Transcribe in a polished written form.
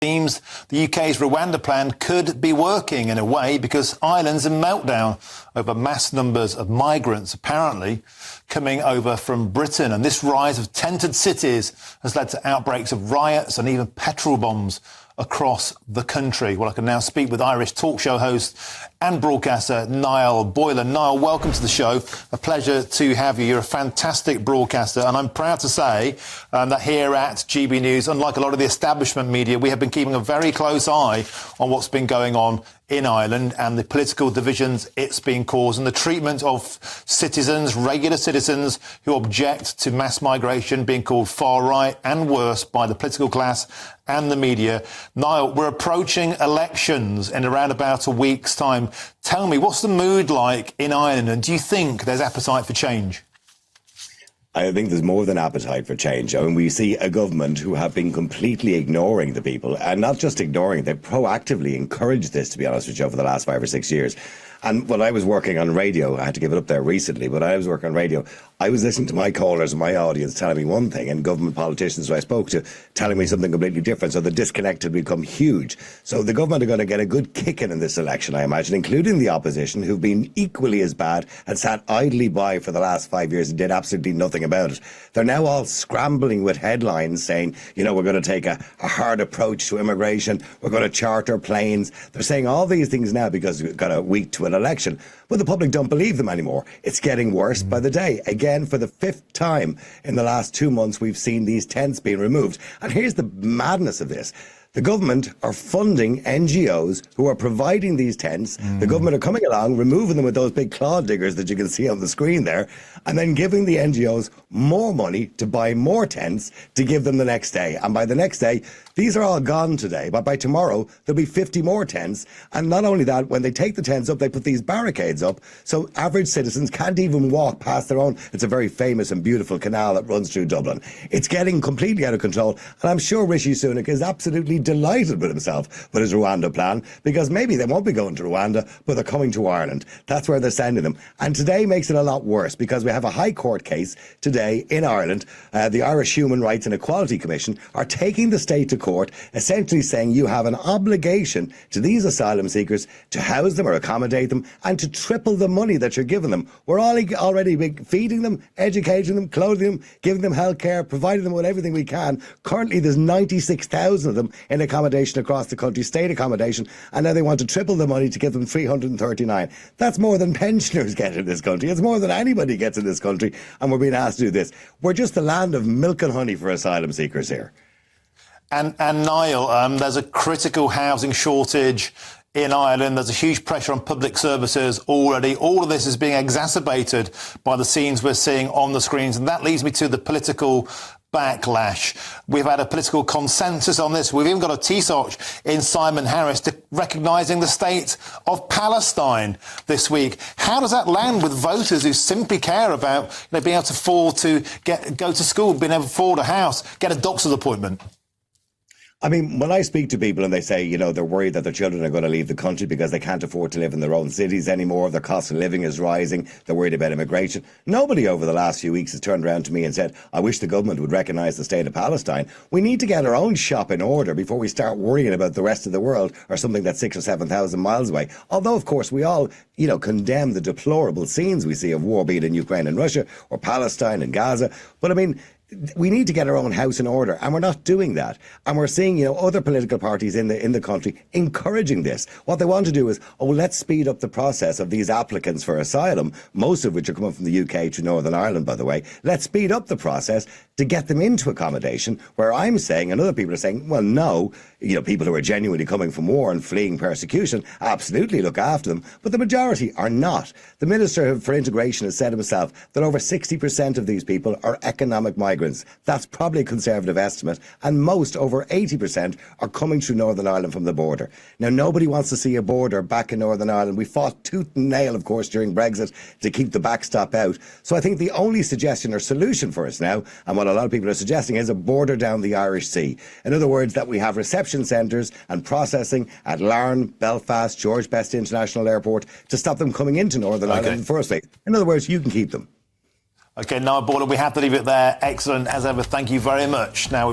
Seems the UK's Rwanda plan could be working in a way because Ireland's in meltdown over mass numbers of migrants apparently coming over from Britain. And this rise of tented cities has led to outbreaks of riots and even petrol bombs across the country. Well, I can now speak with Irish talk show host and broadcaster Niall Boylan. Niall, welcome to the show. A pleasure to have you. You're a fantastic broadcaster, and I'm proud to say that here at GB News, unlike a lot of the establishment media, we have been keeping a very close eye on what's been going on in Ireland and the political divisions it's been causing, the treatment of citizens, regular citizens who object to mass migration being called far right and worse by the political class and the media. Niall, we're approaching elections in around about a week's time. Tell me, what's the mood like in Ireland, and do you think there's appetite for change? I think there's more than appetite for change. I mean, we see a government who have been completely ignoring the people, and not just ignoring, they proactively encouraged this, to be honest with you, over the last 5 or 6 years. And when I was working on radio, I had to give it up there recently, but I was working on radio, I was listening to my callers and my audience telling me one thing, and government politicians who I spoke to telling me something completely different. So the disconnect had become huge. So the government are going to get a good kicking in this election, I imagine, including the opposition, who've been equally as bad and sat idly by for the last 5 years and did absolutely nothing about it. They're now all scrambling with headlines saying, you know, we're going to take a hard approach to immigration, we're going to charter planes. They're saying all these things now because we've got a week to an election. But the public don't believe them anymore. It's getting worse by the day. Again, for the 5th time in the last 2 months, we've seen these tents being removed. And here's the madness of this. The government are funding NGOs who are providing these tents. The government are coming along, removing them with those big claw diggers that you can see on the screen there, and then giving the NGOs more money to buy more tents to give them the next day. And by the next day, these are all gone today, but by tomorrow, there'll be 50 more tents. And not only that, when they take the tents up, they put these barricades up, so average citizens can't even walk past their own. It's a very famous and beautiful canal that runs through Dublin. It's getting completely out of control, and I'm sure Rishi Sunak is absolutely delighted with himself with his Rwanda plan, because maybe they won't be going to Rwanda, but they're coming to Ireland. That's where they're sending them. And today makes it a lot worse, because we have a High Court case today in Ireland. The Irish Human Rights and Equality Commission are taking the state to court, essentially saying you have an obligation to these asylum seekers to house them or accommodate them, and to triple the money that you're giving them. We're already feeding them, educating them, clothing them, giving them health care, providing them with everything we can. Currently, there's 96,000 of them in accommodation across the country, state accommodation, and now they want to triple the money to give them 339. That's more than pensioners get in this country. It's more than anybody gets in this country, and we're being asked to do this. We're just the land of milk and honey for asylum seekers here. And Niall, there's a critical housing shortage in Ireland. There's a huge pressure on public services already. All of this is being exacerbated by the scenes we're seeing on the screens. And that leads me to the political backlash. We've had a political consensus on this. We've even got a Taoiseach in Simon Harris recognising the state of Palestine this week. How does that land with voters who simply care about being able to afford to go to school, being able to afford a house, get a doctor's appointment? I mean, when I speak to people and they say, you know, they're worried that their children are going to leave the country because they can't afford to live in their own cities anymore, their cost of living is rising, they're worried about immigration. Nobody over the last few weeks has turned around to me and said, I wish the government would recognise the state of Palestine. We need to get our own shop in order before we start worrying about the rest of the world or something that's 6,000 or 7,000 miles away. Although, of course, we all, you know, condemn the deplorable scenes we see of war, be it in Ukraine and Russia or Palestine and Gaza. But I mean, we need to get our own house in order, and we're not doing that. And we're seeing, you know, other political parties in the country encouraging this. What they want to do is, let's speed up the process of these applicants for asylum, most of which are coming from the UK to Northern Ireland, by the way. Let's speed up the process to get them into accommodation, where I'm saying, and other people are saying, well, no, you know, people who are genuinely coming from war and fleeing persecution, absolutely look after them, but the majority are not. The Minister for Integration has said himself that over 60% of these people are economic migrants. That's probably a conservative estimate, and most, over 80%, are coming through Northern Ireland from the border. Now, nobody wants to see a border back in Northern Ireland. We fought tooth and nail, of course, during Brexit to keep the backstop out. So I think the only suggestion or solution for us now, and what a lot of people are suggesting, is a border down the Irish Sea. In other words, that we have reception centres and processing at Larne, Belfast, George Best International Airport to stop them coming into Northern Ireland in the first place. In other words, you can keep them. OK, Niall Boylan, we have to leave it there. Excellent as ever. Thank you very much. Now.